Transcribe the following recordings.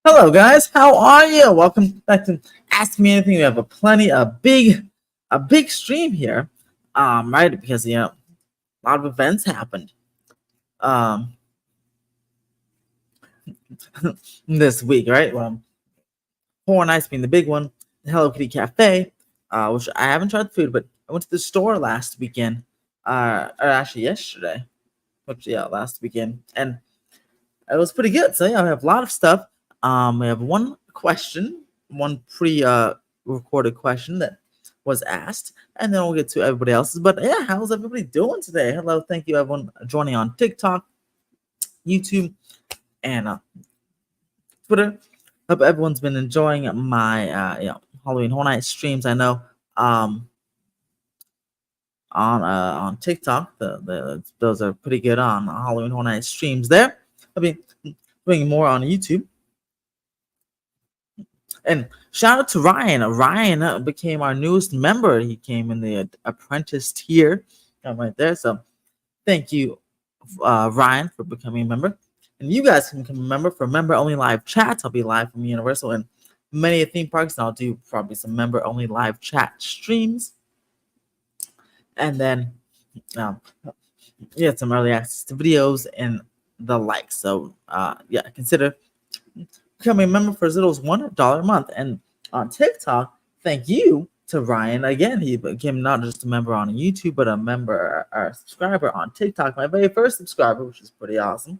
Hello, guys. How are you? Welcome back to Ask Me Anything. We have a big stream here, right? Because a lot of events happened, um, this week, right? Well, Horror Nights being the big one, the Hello Kitty Cafe, which I haven't tried the food, but I went to the store last weekend, or actually yesterday, which last weekend, and it was pretty good. So yeah, we have a lot of stuff. We have one question, one recorded question that was asked, and then we'll get to everybody else's. But yeah, how's everybody doing today? Hello, thank you everyone joining on TikTok, YouTube, and Twitter. Hope everyone's been enjoying my Halloween Horror Night streams. I know on TikTok those are pretty good on Halloween Horror Night streams there. I'll be doing more on YouTube. And shout out to Ryan. Ryan became our newest member. He came in the apprentice tier, right there. So thank you, Ryan, for becoming a member. And you guys can become a member for member-only live chats. I'll be live from Universal and many theme parks, and I'll do probably some member-only live chat streams. And then, some early access to videos and the like. So, consider becoming a member for as little as $1 a month. And on TikTok, thank you to Ryan. Again, he became not just a member on YouTube, but a member or a subscriber on TikTok. My very first subscriber, which is pretty awesome.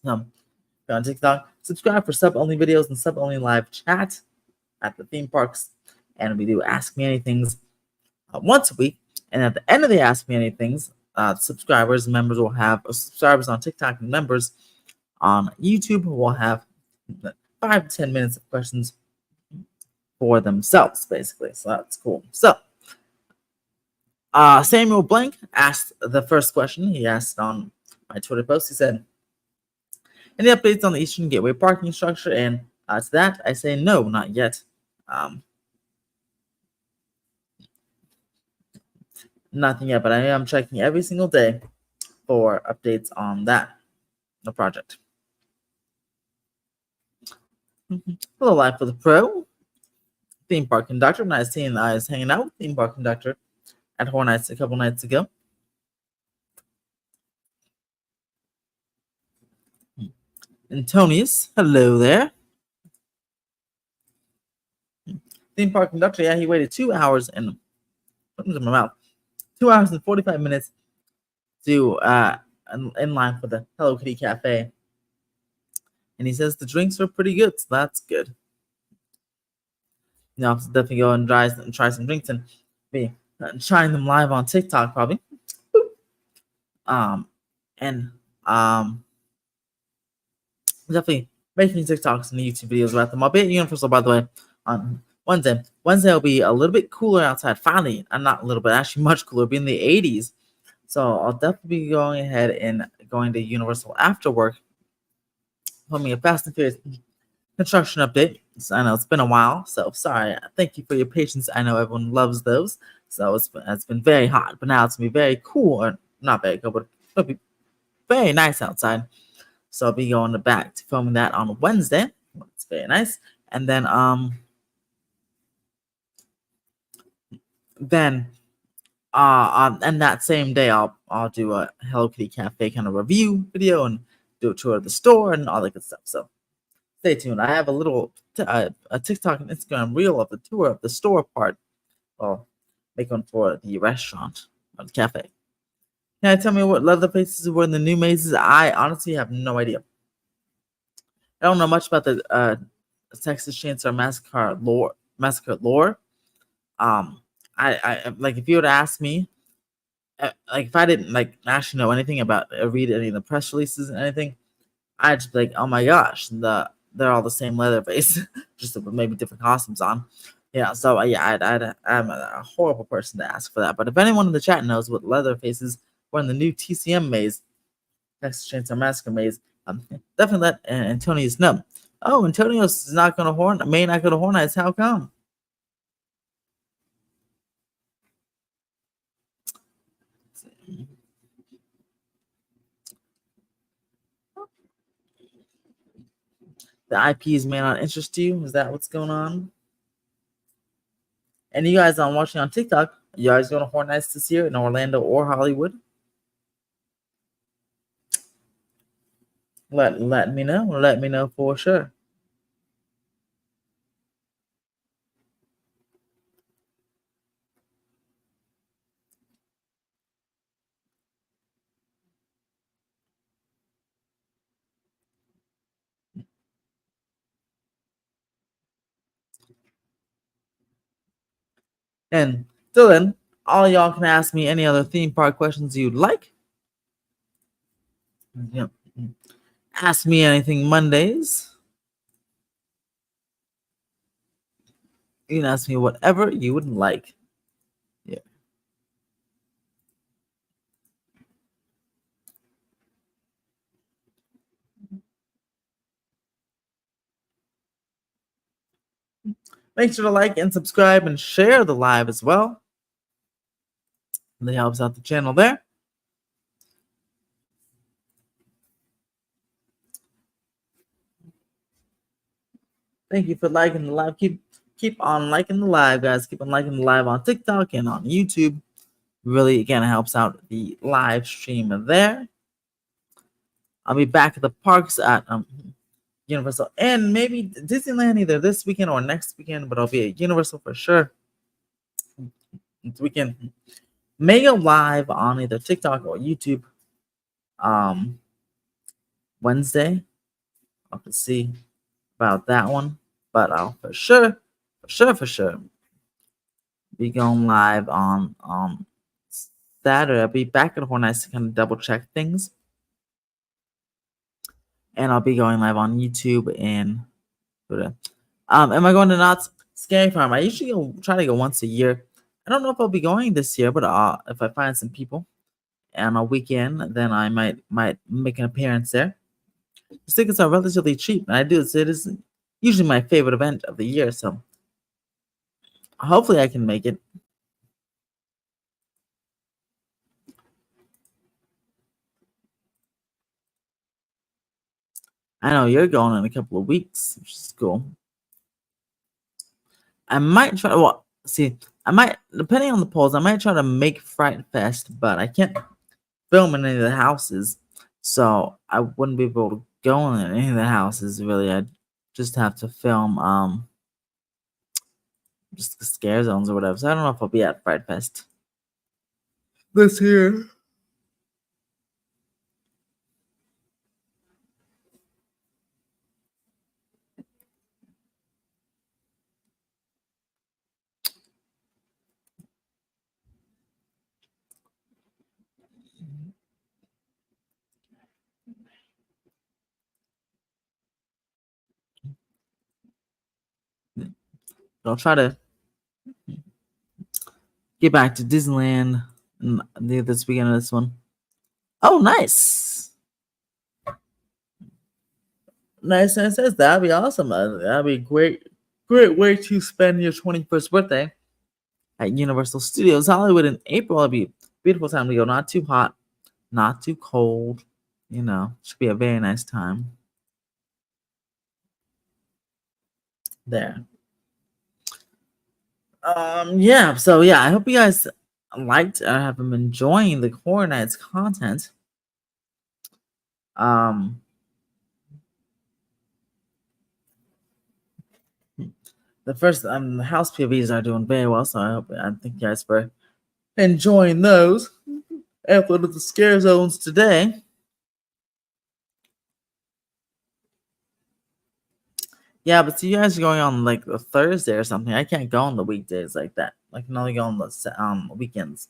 On TikTok, subscribe for sub-only videos and sub-only live chat at the theme parks. And we do Ask Me Anythings once a week. And at the end of the Ask Me Anythings, subscribers and members will have subscribers on TikTok and members on YouTube will have 5 to 10 minutes of questions for themselves, basically. So that's cool. So, Samuel Blank asked the first question. He asked on my Twitter post. He said, "Any updates on the Eastern Gateway parking structure?" And to that, I say no, not yet. Nothing yet, but I am checking every single day for updates on the project. Hello, Life with the Pro. Theme park conductor. When I seen I was hanging out with theme park conductor at Horror Nights a couple nights ago. Antonius, hello there. Theme park conductor, yeah, he waited 2 hours and something's in my mouth. 2 hours and 45 minutes to in line for the Hello Kitty Cafe. And he says the drinks are pretty good, so that's good. I'll definitely go and try some drinks and be trying them live on TikTok probably. Definitely making TikToks and YouTube videos about them. I'll be at Universal, by the way, on Wednesday. Wednesday will be a little bit cooler outside. Finally, not a little bit, actually much cooler. It'll be in the 80s. So I'll definitely be going ahead and going to Universal after work. Filming a Fast and Furious construction update. So I know it's been a while, so sorry. Thank you for your patience. I know everyone loves those. So it's been very hot, but now it's gonna be very cool, or not very cool, but it'll be very nice outside. So I'll be going back to filming that on Wednesday. It's very nice. And then and that same day I'll do a Hello Kitty Cafe kind of review video and do a tour of the store and all that good stuff. So stay tuned. I have a little a TikTok and Instagram reel of the tour of the store part. I'll make one for the restaurant or the cafe. Can you tell me what leather faces were in the new mazes? I honestly have no idea. I don't know much about the Texas Chainsaw Massacre lore. I like if you were to ask me, like if I didn't like actually know anything about read any of the press releases and anything, I'd just be like, oh my gosh, they're all the same Leatherface, just with maybe different costumes on. Yeah, so I'm a horrible person to ask for that. But if anyone in the chat knows what Leatherfaces were in the new TCM maze, Texas Chainsaw Massacre maze, definitely let Antonius know. Oh, Antonius is not going to may not go to Horror Nights. How come? The IPs may not interest you. Is that what's going on? And you guys watching on TikTok, you guys going to Horror Nights this year in Orlando or Hollywood? Let me know. Let me know for sure. And till then, all y'all can ask me any other theme park questions you'd like. Yep. Ask me anything Mondays. You can ask me whatever you would like. Yeah. Make sure to like and subscribe and share the live as well. That helps out the channel there. Thank you for liking the live. Keep on liking the live, guys. Keep on liking the live on TikTok and on YouTube. Really, again, it helps out the live stream there. I'll be back at the parks at Universal and maybe Disneyland either this weekend or next weekend, but I'll be at Universal for sure. This weekend. May go live on either TikTok or YouTube. Wednesday. I'll have to see about that one. But I'll for sure be going live on Saturday. I'll be back at Horror Nights to kind of double check things. And I'll be going live on YouTube and am I going to Knott's Scary Farm? I usually try to go once a year. I don't know if I'll be going this year, but if I find some people on a weekend, then I might make an appearance there. The tickets are relatively cheap, and it is usually my favorite event of the year, so hopefully I can make it. I know you're going in a couple of weeks, which is cool. I might try. Well, see, I might, depending on the polls, I might try to make Fright Fest, but I can't film in any of the houses, so I wouldn't be able to go in any of the houses. Really, I'd just have to film just the scare zones or whatever. So I don't know if I'll be at Fright Fest this year. I'll try to get back to Disneyland this weekend of this one. Oh, nice. Nice. That'd be awesome. That'd be great way to spend your 21st birthday at Universal Studios Hollywood in April. It'd be a beautiful time to go. Not too hot, not too cold. Should be a very nice time there. Yeah. So yeah, I hope you guys liked or have been enjoying the Horror Nights content. The first the house POVs are doing very well, so I thank you guys for enjoying those. I uploaded the scare zones today. Yeah, but see, you guys are going on like a Thursday or something. I can't go on the weekdays like that. I can only go on the weekends,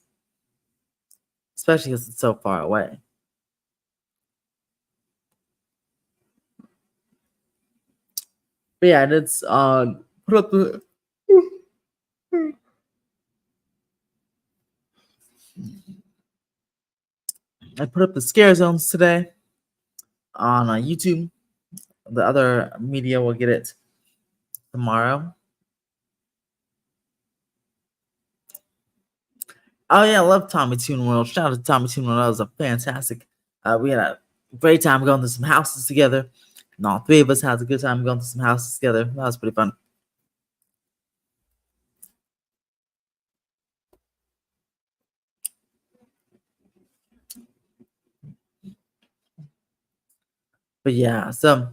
especially because it's so far away. But yeah, it's put up the. I put up the scare zones today on YouTube. The other media will get it tomorrow. Oh yeah, I love Tommy Toon World. Shout out to Tommy Toon World. That was a fantastic. We had a great time going to some houses together, And all three of us had a good time going to some houses together. That was pretty fun. But yeah, so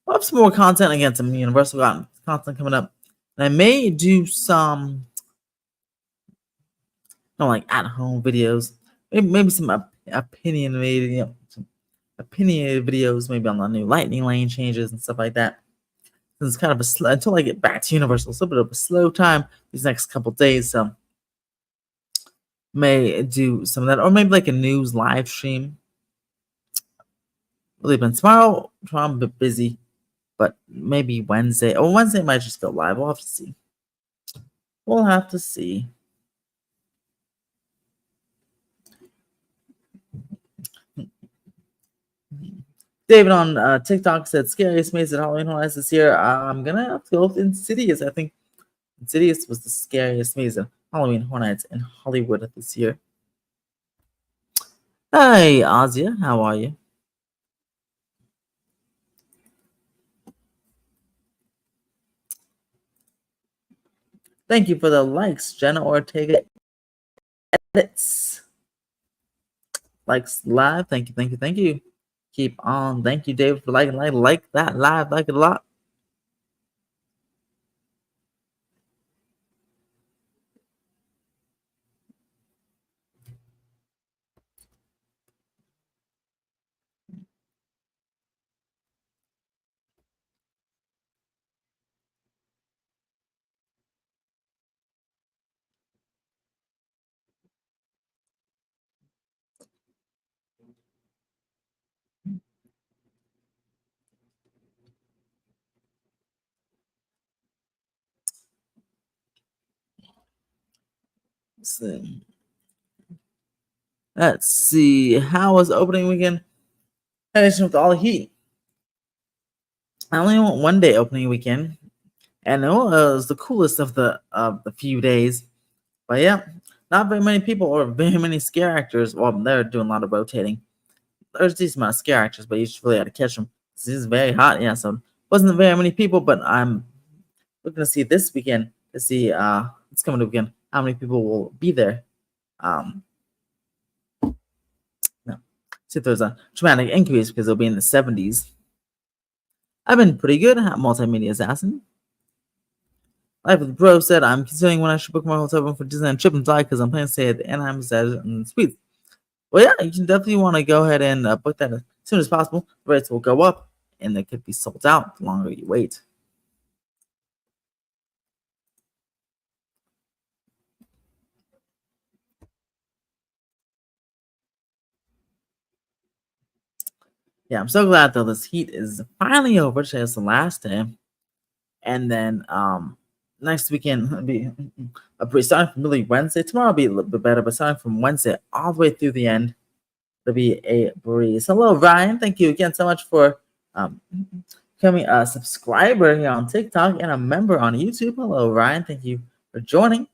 I'll have some more content again, some Universal content coming up. And I may do some, like at-home videos, maybe some opinionated, some opinionated videos, maybe on the new lightning lane changes and stuff like that. It's kind of a slow, until I get back to Universal. It's a bit of a slow time these next couple days, so may do some of that, or maybe like a news live stream. Really been tomorrow. I'm a bit busy, but maybe Wednesday. Or Wednesday might just go live. We'll have to see. We'll have to see. David on TikTok said scariest maze at Halloween Horror Nights this year. I'm gonna have to go with Insidious. I think Insidious was the scariest maze at Halloween Horror Nights in Hollywood this year. Hey, Azia, how are you? Thank you for the likes, Jenna Ortega edits. Likes live. Thank you, thank you, thank you. Keep on. Thank you, David, for like that live. Like it a lot. Let's see. How was opening weekend? Finishing with all the heat. I only went one day opening weekend, and it was the coolest of the few days. But yeah, not very many people or very many scare actors. Well, they're doing a lot of rotating. There's a decent amount of scare actors, but you just really had to catch them. This is very hot, yeah. So wasn't very many people, but I'm looking to see this weekend to see it's coming weekend how many people will be there. No, see if there's a dramatic increase because it'll be in the 70s. I've been pretty good at Multimedia Assassin. Life with Bro said, I'm considering when I should book my hotel room for Disneyland trip and fly because I'm planning to stay at the Anaheim Suites. Well, yeah, you can definitely want to go ahead and book that as soon as possible. The rates will go up, and they could be sold out the longer you wait. Yeah, I'm so glad though this heat is finally over. Today is the last day, and then next weekend will be starting from really Wednesday. Tomorrow will be a little bit better, but starting from Wednesday all the way through the end, it'll be a breeze. Hello, Ryan. Thank you again so much for becoming a subscriber here on TikTok and a member on YouTube. Hello, Ryan. Thank you for joining.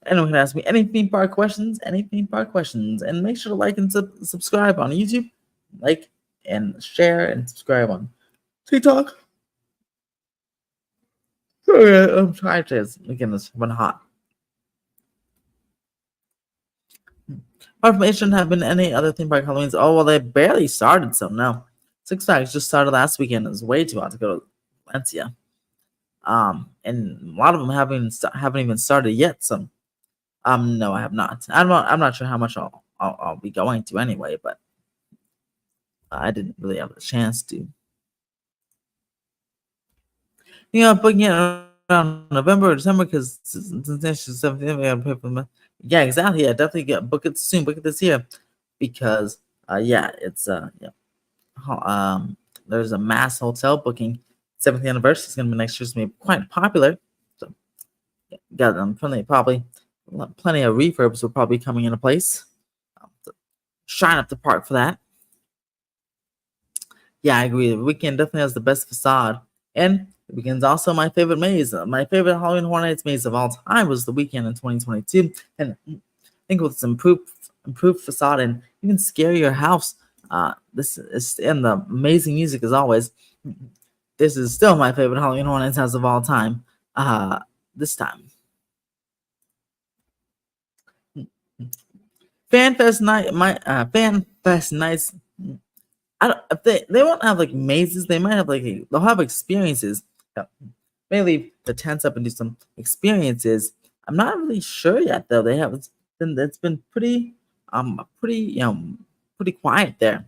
Anyone can ask me any theme park questions, and make sure to like and subscribe on YouTube, like and share and subscribe on TikTok. Sorry, I'm tired today. Again, it's been hot. Apart from it shouldn't have been any other theme park Halloweens. Oh well, they barely started some. No, Six Flags just started last weekend. It was way too hot to go to Valencia. And a lot of them haven't even started yet. Some no, I have not. I'm not sure how much I'll be going to anyway, but I didn't really have a chance to. Booking it around November or December because since next 17th, we gotta pay for the. Yeah, exactly. Yeah, definitely book it soon. Book it this year because yeah, it's yeah. There's a mass hotel booking. 7th anniversary is gonna be next year. It's gonna be quite popular. So got plenty of refurbs will probably be coming into place. Shine up the park for that. Yeah, I agree. The weekend definitely has the best facade. And the weekend's also my favorite maze. My favorite Halloween Horror Nights maze of all time was the weekend in 2022. And think with some improved facade and even scarier house. This is and the amazing music as always. This is still my favorite Halloween Horror Nights house of all time. This time. FanFest night, my FanFest nights. I don't, if they won't have like mazes. They might have they'll have experiences. Yeah. Maybe the tents up and do some experiences. I'm not really sure yet though. It's been pretty quiet there.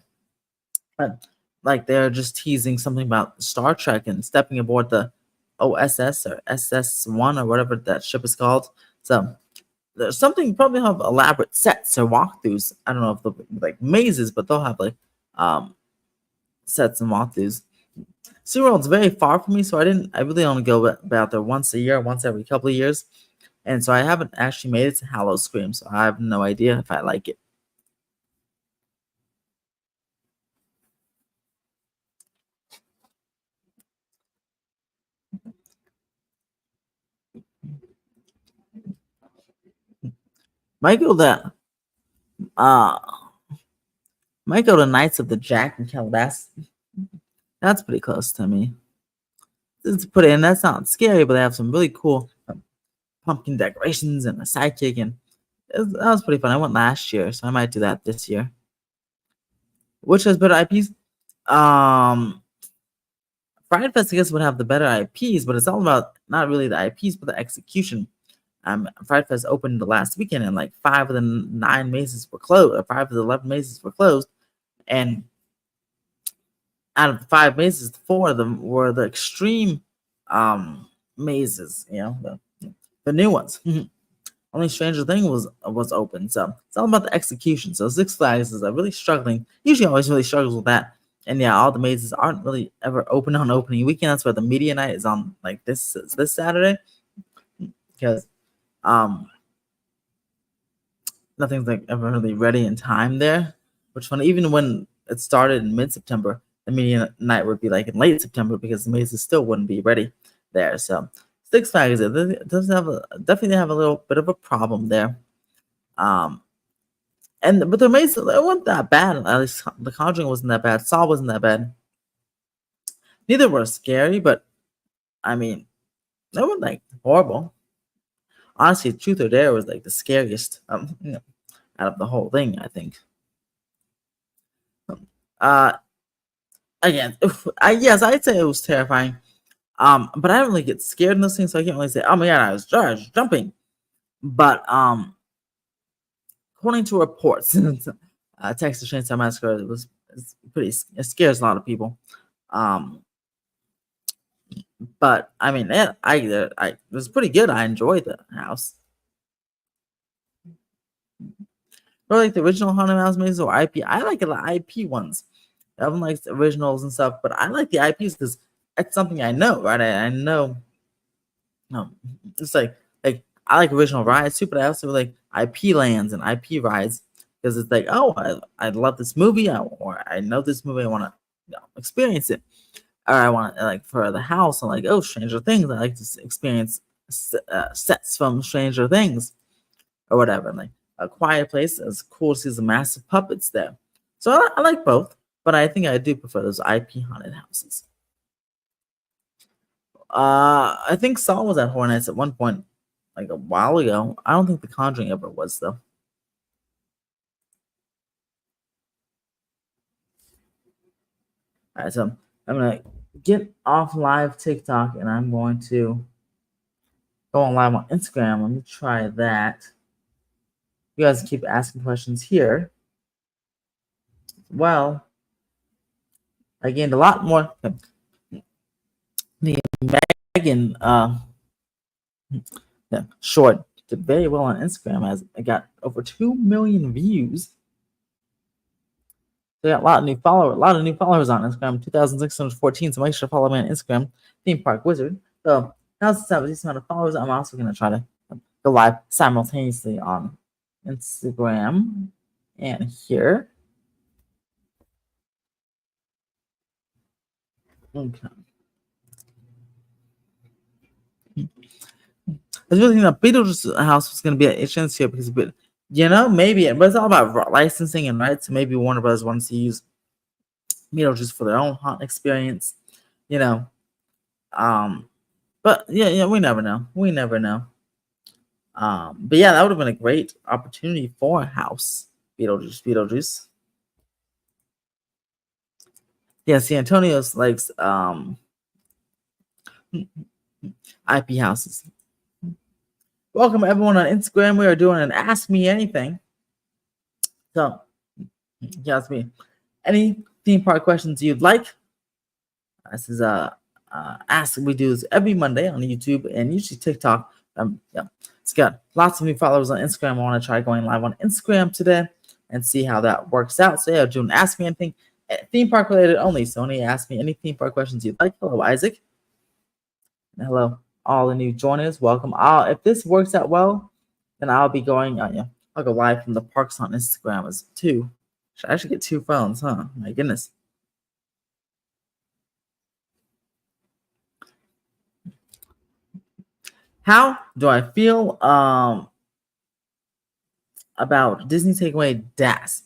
But like they're just teasing something about Star Trek and stepping aboard the OSS or SS1 or whatever that ship is called. So there's something probably have elaborate sets or walkthroughs. I don't know if they'll be like mazes, but they'll have um sets and walkthroughs. SeaWorld's very far from me, so I really only go about there once a year, once every couple of years. And so I haven't actually made it to Howl-O-Scream, so I have no idea if I like it. Might go to uh might go to Knights of the Jack in Calabasas. That's pretty close to me. Just to put it in, that's not scary, but they have some really cool pumpkin decorations and a sidekick, and that was pretty fun. I went last year, so I might do that this year. Which has better IPs? Fright Fest, I guess, would have the better IPs, but it's all about not really the IPs, but the execution. Fright Fest opened the last weekend, and like 5 of the 9 mazes were closed, or 5 of the 11 mazes were closed, and out of the 5 mazes, 4 of them were the extreme mazes, the new ones. Only Stranger Thing was open, so it's all about the execution. So Six Flags is really struggling. Usually, always really struggles with that. And yeah, all the mazes aren't really ever open on opening weekend. That's why the media night is on like this Saturday, because nothing's like ever really ready in time there. Which funny, even when it started in mid-September, the media night would be like in late September because the mazes still wouldn't be ready there. So Six Flags definitely have a little bit of a problem there. But the mazes, it wasn't that bad. At least The Conjuring wasn't that bad. Saw wasn't that bad. Neither were scary, but I mean, they weren't like horrible. Honestly, Truth or Dare was like the scariest out of the whole thing, I think. Again, yes, I'd say it was terrifying. But I don't really get scared in those things, so I can't really say, oh my god, I was jumping. But according to reports, Texas Chainsaw Massacre it scares a lot of people. But I mean, it was pretty good. I enjoyed the house. Or like the original Haunted House mazes or IP. I like the IP ones. Everyone likes the originals and stuff, but I like the IPs because it's something I know, right? I know. It's like I like original rides too, but I also like IP lands and IP rides because it's like, oh, I love this movie, or I know this movie, I want to experience it, or I want like for the house, I'm like, oh, Stranger Things, I like to experience sets from Stranger Things or whatever. Like A Quiet Place, as cool to see the massive puppets there. So I like both, but I think I do prefer those IP haunted houses. I think Saw was at Horror Nights at one point, like a while ago. I don't think The Conjuring ever was though. All right, so I'm gonna get off live TikTok and I'm going to go on live on Instagram. Let me try that. You guys keep asking questions here. Well, I gained a lot more. The Megan short did very well on Instagram as it got over 2 million views. They got a lot of new followers on Instagram, 2,614. So make sure to follow me on Instagram, Theme Park Wizard. So now since I have a decent amount of followers, I'm also gonna try to go live simultaneously on Instagram and here. Okay. I was really thinking that Beetlejuice house was gonna be at HN's here because Maybe, but it's all about licensing and rights. So maybe Warner Bros. Wants to use Beetlejuice for their own haunt experience. You know, um, but yeah, we never know. We never know. But yeah, that would have been a great opportunity for House Beetlejuice. Yeah, see, Antonio's likes IP houses. Welcome everyone on Instagram. We are doing an Ask Me Anything. So, you ask me any theme park questions you'd like. This is Ask. We do this every Monday on YouTube and usually TikTok. Yeah, it's got lots of new followers on Instagram. I want to try going live on Instagram today and see how that works out. So yeah, doing Ask Me Anything, theme park related only. So only ask me any theme park questions you'd like. Hello, Isaac. And hello, all the new joiners. Welcome. If this works out well, then I'll be going. Yeah, I'll go live from the parks on Instagram as too. I should get 2 phones, huh? My goodness. How do I feel about Disney taking away DAS?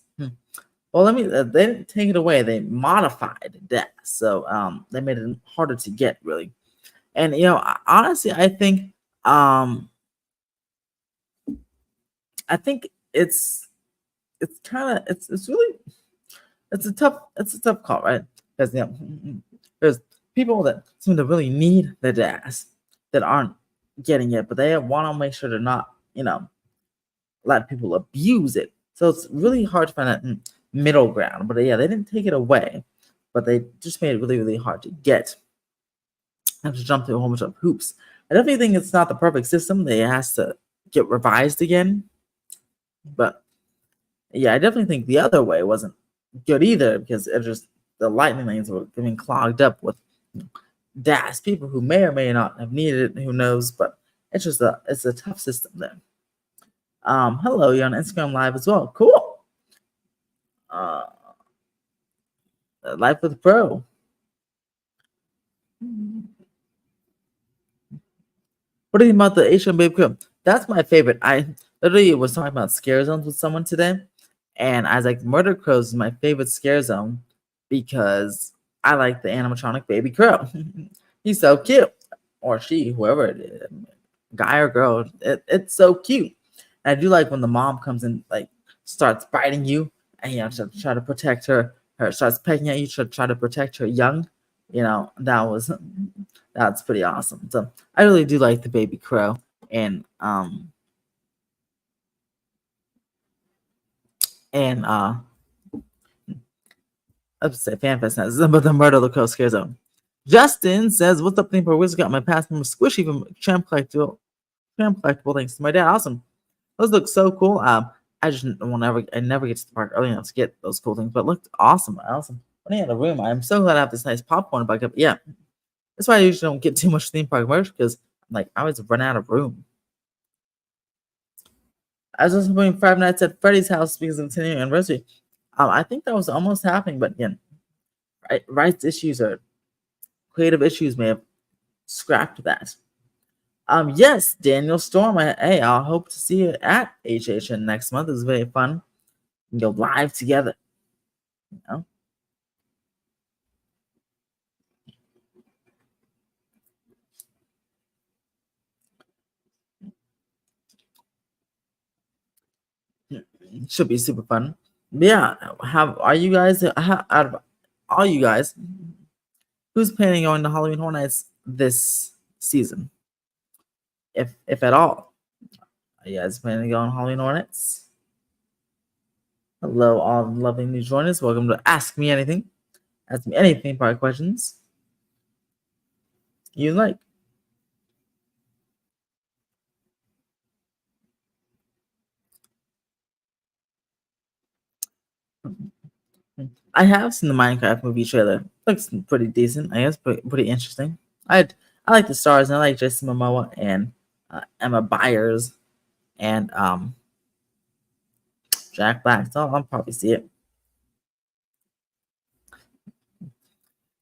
Well, they didn't take it away. They modified DAS. So they made it harder to get, really. And honestly, I think it's kind of it's really it's a tough call, right? Because there's people that seem to really need the DAS that aren't getting it, but they want to make sure to not let people abuse it. So it's really hard to find that middle ground. But yeah, they didn't take it away, but they just made it really, really hard to get. I have to jump through a whole bunch of hoops. I definitely think it's not the perfect system. It has to get revised again. But yeah, I definitely think the other way wasn't good either because the lightning lanes were getting clogged up with DAS people who may or may not have needed it. Who knows? But it's a tough system there. Hello, you're on Instagram Live as well. Cool. Life with Pro. What do you think about the Asian Babe Crew? That's my favorite. I literally was talking about scare zones with someone today, and I was like, Murder Crows is my favorite scare zone because I like the animatronic baby crow. He's so cute. Or she, whoever it is, guy or girl, it's so cute. And I do like when the mom comes in, like, starts biting you, and try to protect her, starts pecking at you, try to protect her young. That's pretty awesome. So I really do like the baby crow, and let's say FanFest has but the Murder of the Crow Scare Zone. Justin says, "What's up, thing for Wizard? Got my pass from Squishy from Champ Collectible. Thanks to my dad. Awesome. Those look so cool. I just I never get to the park early enough to get those cool things, but it looked awesome. Running out of room. I'm so glad I have this nice popcorn bucket. Yeah, that's why I usually don't get too much theme park merch because I always run out of room. I was also putting Five Nights at Freddy's house because of the 10th anniversary. I think that was almost happening, but again, rights issues or creative issues may have scrapped that. Yes, Daniel Storm. I'll hope to see you at HHN next month. It's very fun. We can go live together. It should be super fun. But yeah, are you guys out of all you guys? Who's planning on the Halloween Horror Nights this season, if at all? Are you guys planning to go on Halloween Horror Nights? Hello, all the lovely new joiners. Welcome to Ask Me Anything. Ask me anything, part questions you like. I have seen the Minecraft movie trailer. Looks pretty decent. I guess pretty interesting. I like the stars, and I like Jason Momoa and Emma Byers and Jack Black. So I'll probably see it.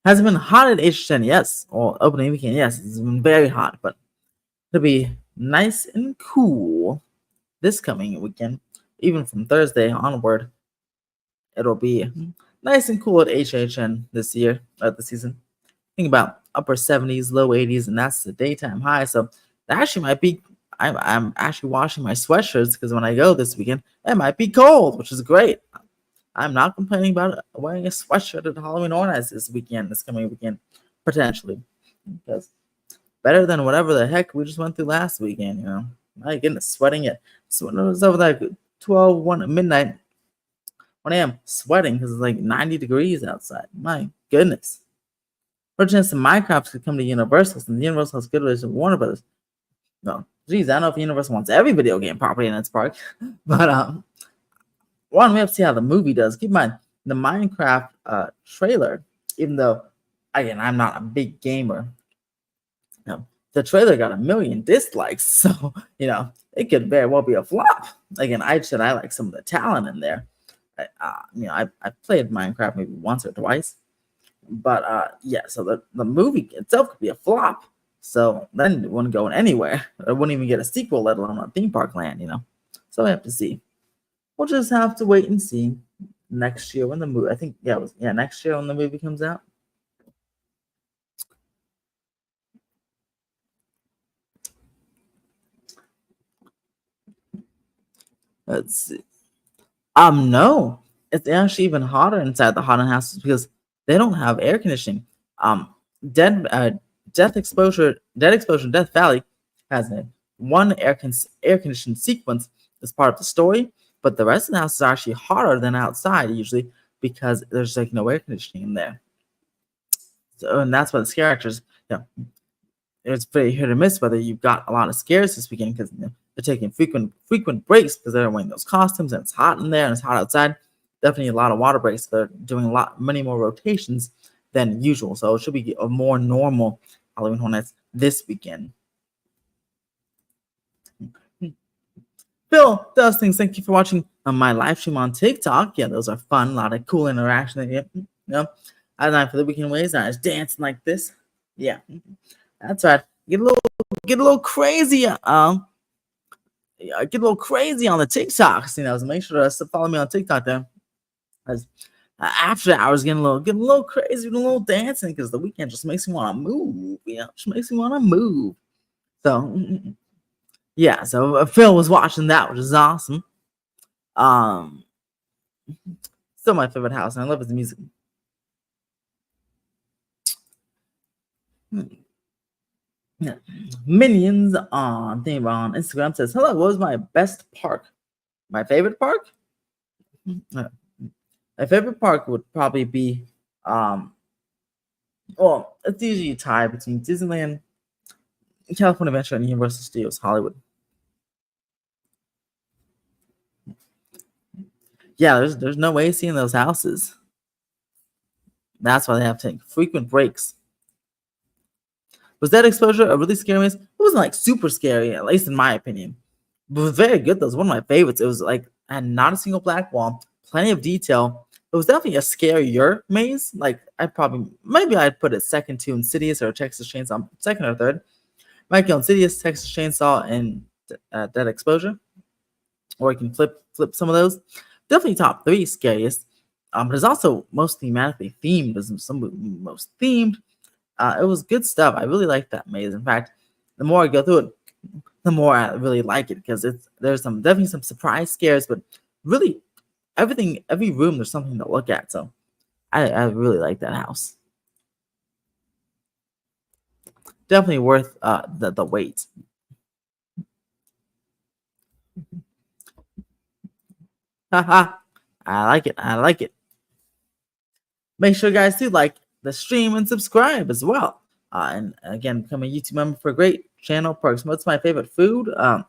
Has it been hot at H10? Yes. Or opening weekend? Yes. It's been very hot, but it'll be nice and cool this coming weekend. even from Thursday onward, it'll be nice and cool at HHN this year, this season. Think about upper 70s, low 80s, and that's the daytime high. So that actually might be. I'm actually washing my sweatshirts because when I go this weekend, it might be cold, which is great. I'm not complaining about wearing a sweatshirt at Halloween Horror Nights this coming weekend, potentially. Because better than whatever the heck we just went through last weekend, you know. My goodness, sweating it. So it was over like 12, 1 at midnight, 1 a.m. sweating because it's like 90 degrees outside. My goodness. For chance the Minecraft could come to Universal, since Universal has good relations with Warner Brothers. No, geez, I don't know if Universal wants every video game property in its park, but one, we have to see how the movie does. Keep in mind, the Minecraft trailer, even though, again, I'm not a big gamer, you know, the trailer got 1 million dislikes, so, you know, it could very well be a flop. Again, I said I like some of the talent in there. I played Minecraft maybe once or twice, but yeah, so the movie itself could be a flop. So then it wouldn't go anywhere. It wouldn't even get a sequel, let alone a theme park land, you know. So we have to see. We'll just have to wait and see next year when the movie. I think next year when the movie comes out. Let's see. No, it's actually even hotter inside the haunted houses because they don't have air conditioning. Um, dead, uh, Death Exposure, Death Valley has a one air conditioned sequence as part of the story, but the rest of the house is actually hotter than outside usually because there's like no air conditioning in there. So, and that's why the scare actors, you know, it's very hit or miss whether you've got a lot of scares this weekend because they're taking frequent breaks because they're wearing those costumes and it's hot in there and it's hot outside. Definitely a lot of water breaks. They're doing many more rotations than usual, so it should be a more normal Halloween Horror Nights this weekend. Phil does things. Thank you for watching my live stream on TikTok. Yeah, those are fun. A lot of cool interaction. Yeah, you know, I like for the weekend ways. I was dancing like this. Yeah, that's right. Get a little crazy. Get a little crazy on the TikToks. You know, so make sure to follow me on TikTok there. As after hours, getting a little crazy, a little dancing because the weekend just makes me want to move. You know, just makes me want to move. So yeah, so Phil was watching that, which is awesome. Um, Still my favorite house, and I love his music. Yeah. Minions on Instagram says, "Hello, what was my best park? My favorite park? My favorite park would probably be well, it's usually a tie between Disneyland, California Adventure, and Universal Studios Hollywood. Yeah, there's no way seeing those houses. That's why they have to take frequent breaks. Was that exposure a really scary maze? It wasn't like super scary, at least in my opinion. But it was very good though. It was one of my favorites. It was like had not a single black wall, plenty of detail. It was definitely a scarier maze. Like maybe I'd put it second to Insidious or Texas Chainsaw, second or third. Might go Insidious, Texas Chainsaw, and Dead Exposure, or you can flip some of those. Definitely top three scariest. But it's also most thematically themed. As some most themed. It was good stuff. I really like that maze. In fact, the more I go through it, the more I really like it because there's definitely some surprise scares, but really every room there's something to look at. So I really like that house. Definitely worth the wait. Haha. I like it. I like it. Make sure guys do like the stream and subscribe as well. And again, become a YouTube member for great channel perks. What's my favorite food? Probably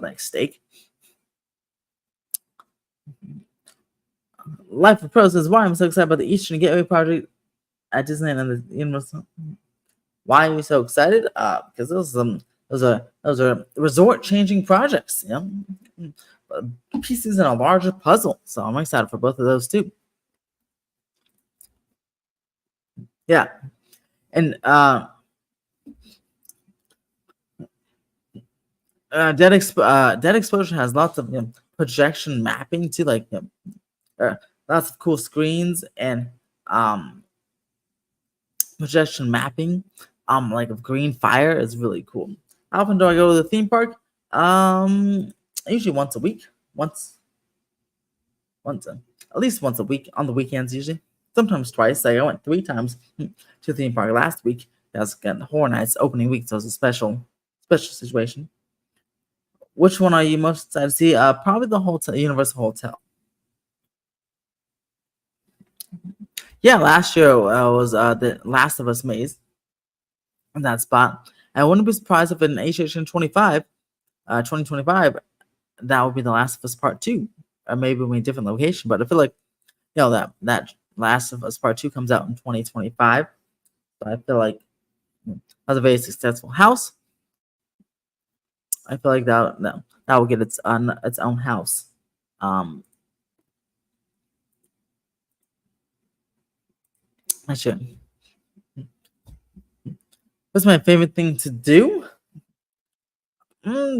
like steak. Life of Pro says, why I'm so excited about the Eastern Gateway project at Disneyland and the Universal. Why are you so excited? Because those are resort changing projects, you know, pieces in a larger puzzle. So I'm excited for both of those too. Yeah, and Dead Explosion has lots of projection mapping too, like lots of cool screens and um projection mapping. Like of green fire is really cool. How often do I go to the theme park? Usually once a week. Once at least once a week on the weekends usually. Sometimes twice. Like I went 3 times to the theme park last week. That was again Horror Nights opening week, so it was a special situation. Which one are you most excited to see? Probably the hotel, Universal Hotel. Yeah, last year was the Last of Us maze in that spot. I wouldn't be surprised if in HHN 2025, that would be the Last of Us Part 2, or maybe in a different location. But I feel like that Last of Us Part 2 comes out in 2025. So I feel like that's a very successful house. I feel like that will get its own house. Um, I should. What's my favorite thing to do?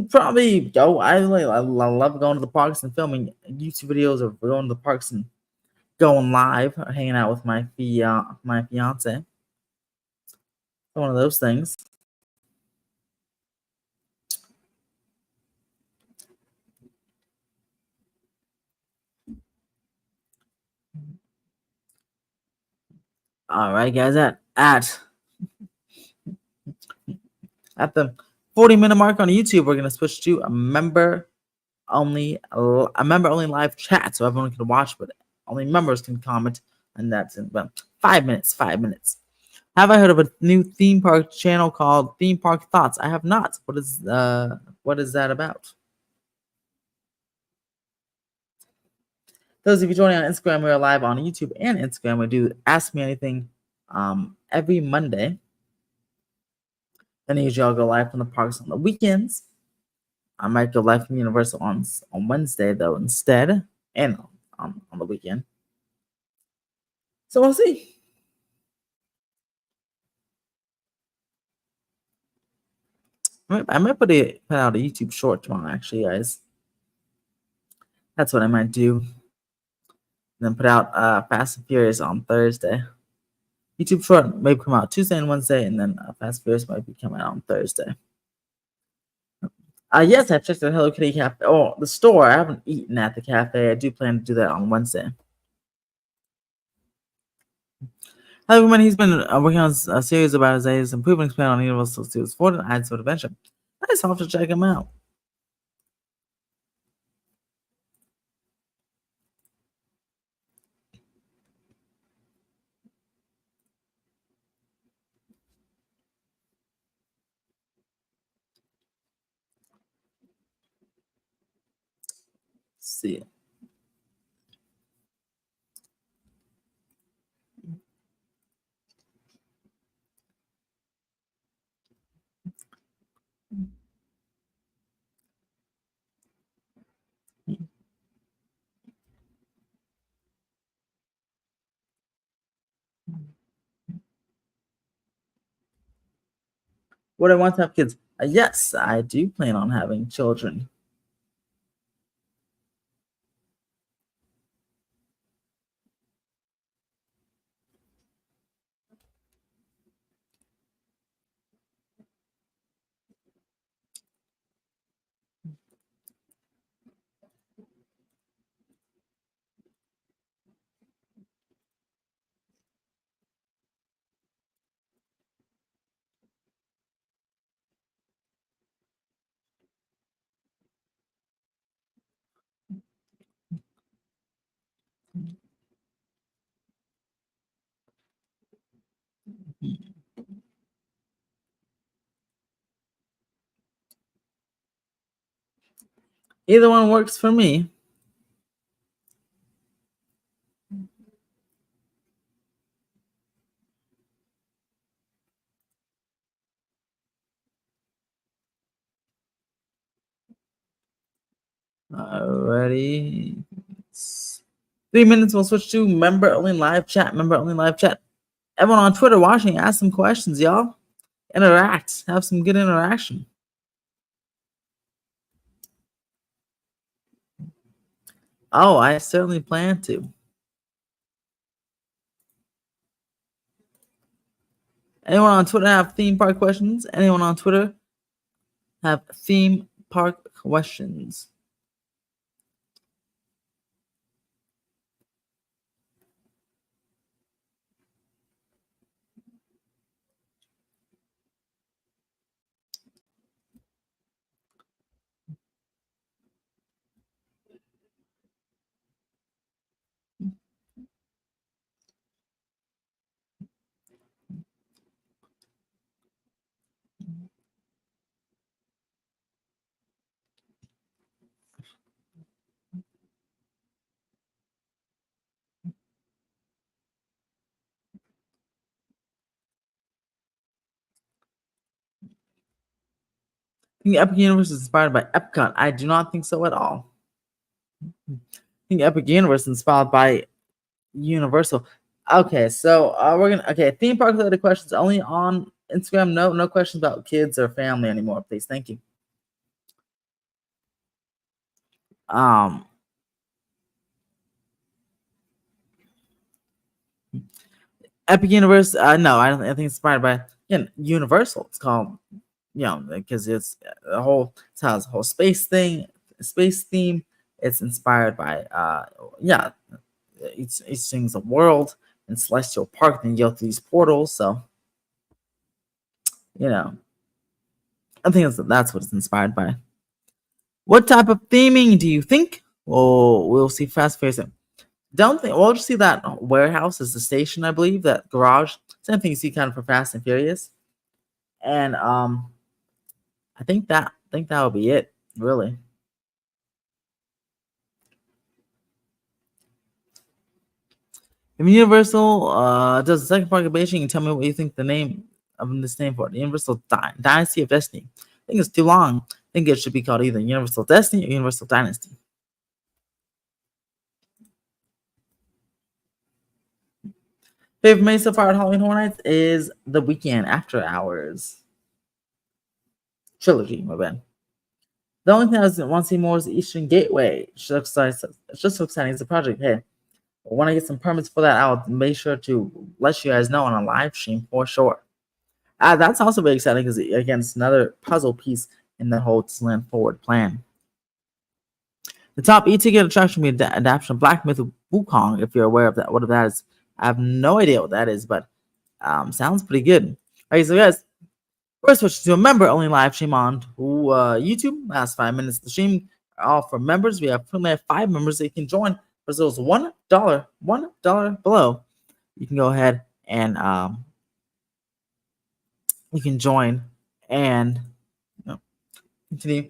Probably go. I love going to the parks and filming YouTube videos, or going to the parks and going live, or hanging out with my fiance. One of those things. All right, guys. At the 40-minute mark on YouTube, we're gonna switch to a member only live chat, so everyone can watch, but only members can comment, and that's in about 5 minutes. 5 minutes. Have I heard of a new theme park channel called Theme Park Thoughts? I have not. What is that about? Those of you joining on Instagram, we are live on YouTube and Instagram. We do Ask Me Anything every Monday. Then usually I'll go live from the parks on the weekends. I might go live from Universal on Wednesday though instead, and on the weekend. So we'll see. I might put out a YouTube short tomorrow, actually, guys. That's what I might do. And then put out Fast and Furious on Thursday. YouTube short maybe come out Tuesday and Wednesday, and then Fast and Furious might be coming out on Thursday. Yes, I've checked the Hello Kitty cafe. Oh, the store. I haven't eaten at the cafe. I do plan to do that on Wednesday. Hi everyone, he's been working on a series about his latest improvements plan on Universal Studios 4 and Adds to Adventure. Nice, I'll have to check him out. See it. Would I want to have kids? Yes, I do plan on having children. Either one works for me. Alrighty. 3 minutes, we'll switch to member only live chat. Member only live chat. Everyone on Twitter watching, ask some questions, y'all. Interact. Have some good interaction. Oh, I certainly plan to. Anyone on Twitter have theme park questions? Anyone on Twitter have theme park questions? I think Epic Universe is inspired by Epcot. I do not think so at all. I think Epic Universe is inspired by Universal. Okay, so we're gonna theme park related questions only on Instagram. No questions about kids or family anymore, please. Thank you. Um, Epic Universe. No, I don't. I think it's inspired by Universal. It's called because it's a whole it has a whole space theme. It's inspired by each thing's a world in Celestial Park. Then you go through these portals. So you know, I think that's what it's inspired by. What type of theming do you think? Oh, we'll see fast pacing. Don't think we'll just see that warehouse is the station, I believe, that garage. Same thing you see kind of for Fast and Furious. And I think that will be it, really. If Universal does the second part of Beijing, you can tell me what you think the name of this name for it. Universal Dynasty of Destiny. I think it's too long. I think it should be called either Universal Destiny or Universal Dynasty. Favorite May so far at Halloween Horror Nights is The Weekend After Hours trilogy. My bad. The only thing I want to see more is the Eastern Gateway. It's just so exciting. It's a project. Hey, when I get some permits for that, I'll make sure to let you guys know on a live stream for sure. That's also very exciting because again, it's another puzzle piece in the whole Disneyland Forward plan. The top e-ticket attraction will be the adaptation of Black Myth of Wukong. If you're aware of that, what that is, I have no idea what that is, but sounds pretty good. All right, so guys, first switch to a member-only live stream on YouTube. Last 5 minutes of the stream are all for members. We currently have 5 members that you can join. For those $1 below, you can go ahead and you can join and continue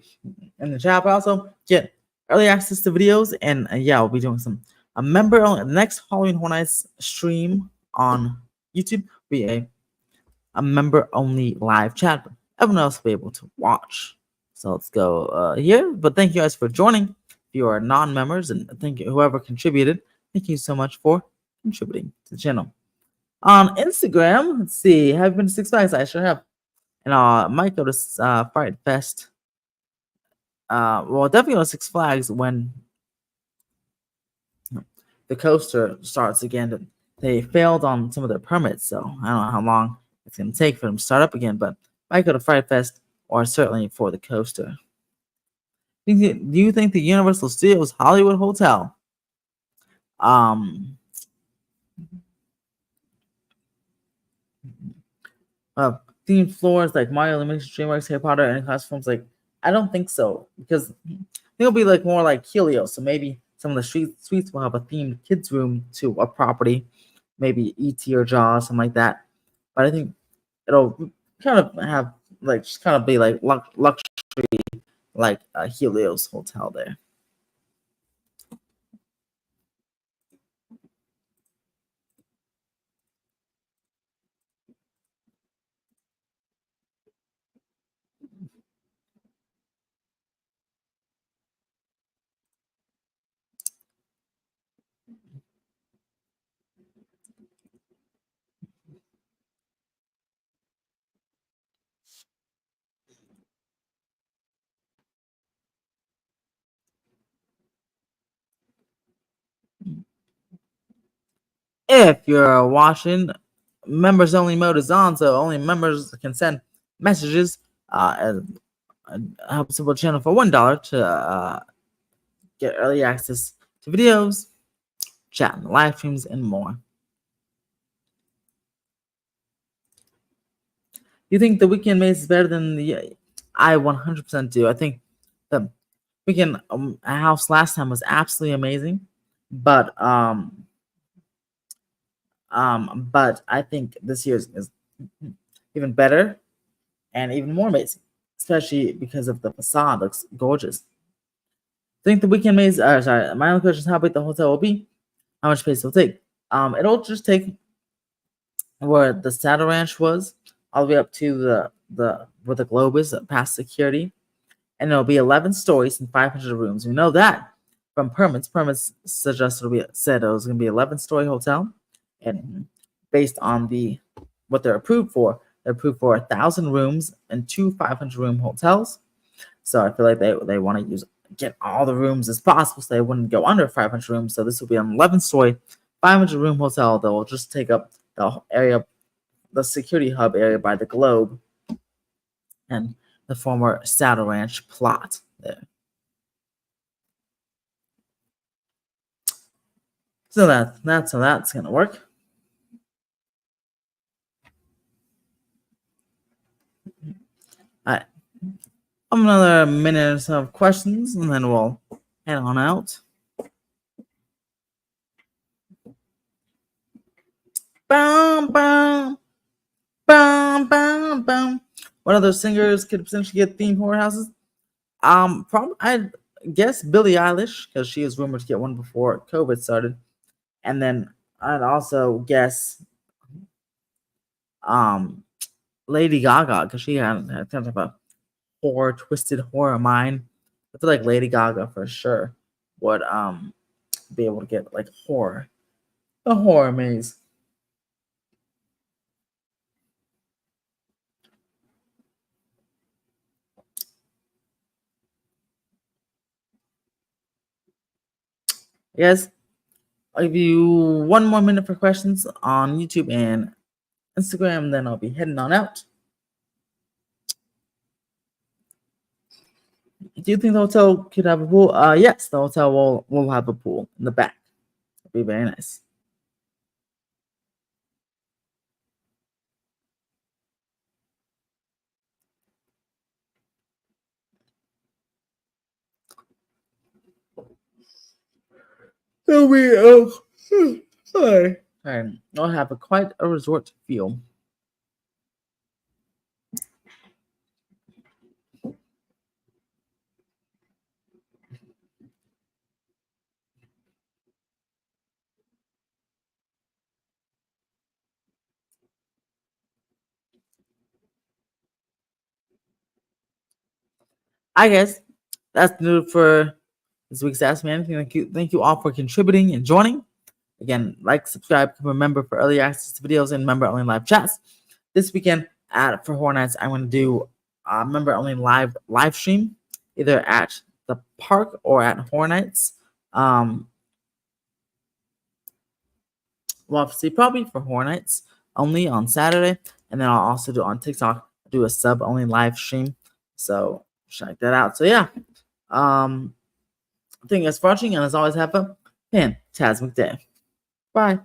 in the chat. But also get early access to videos, and we'll be doing some a member on the next Halloween Horror Nights stream on YouTube. Be a member only live chat, but everyone else will be able to watch. So let's go here. But thank you guys for joining. If you are non-members, and thank you whoever contributed. Thank you so much for contributing to the channel. On Instagram, let's see. Have you been to Six Flags? I sure have. And might go to Fright Fest. Well, definitely go to Six Flags when the coaster starts again. They failed on some of their permits, so I don't know how long it's going to take for them to start up again. But might go to Fright Fest or certainly for the coaster. Do you think the Universal Studios Hollywood Hotel um themed floors like Mario, Illumination, DreamWorks, Harry Potter, and classrooms? Like, I don't think so, because I think it'll be like more like Helios. So maybe some of the suites will have a themed kids room to a property, maybe ET or Jaws, something like that. But I think it'll kind of have like just kind of be like luxury, like a Helios hotel there. If you're watching, members only mode is on, so only members can send messages. Help support channel for $1 to get early access to videos, chat, and live streams, and more. You think the weekend maze is better than the? I 100% do. I think the weekend house last time was absolutely amazing, but I think this year's is even better and even more amazing, especially because of the facade looks gorgeous. Think the weekend maze? Sorry, my only question is how big the hotel will be, how much space it'll take. It'll just take where the Saddle Ranch was, all the way up to the where the globe is, past security, and it'll be 11 stories and 500 rooms. We know that from permits. Permits suggested said it was going to be 11-story hotel, and based on what they're approved for, they're approved for 1,000 rooms and 2 500-room hotels. So I feel like they want to get all the rooms as possible, so they wouldn't go under 500 rooms. So this will be an 11-story, 500-room hotel that will just take up the area, the security hub area by the globe, and the former Saddle Ranch plot there. So that's how that's gonna work. All right, another minute or so of questions, and then we'll head on out. Bum, bum, bum, bum, bum. What other singers could potentially get themed horror houses? Probably I guess Billie Eilish, because she is rumored to get one before COVID started, and then I'd also guess Lady Gaga, because she had kind of a twisted horror mind. I feel like Lady Gaga for sure would be able to get like a horror maze. Yes, I'll give you 1 more minute for questions on YouTube and Instagram, then I'll be heading on out. Do you think the hotel could have a pool? Yes, the hotel will have a pool in the back. It'll be very nice. It'll be sorry. I'll have quite a resort feel. I guess that's new for this week's Ask Me Anything. Thank you all for contributing and joining. Again, like, subscribe, become a member for early access to videos and member only live chats. This weekend for Horror Nights, I'm going to do a member only live stream, either at the park or at Horror Nights. We'll have to see, probably for Horror Nights only on Saturday, and then I'll also do on TikTok, do a sub only live stream. So check that out. So yeah, thank you guys for watching, and as always, have a fantastic day. Bye.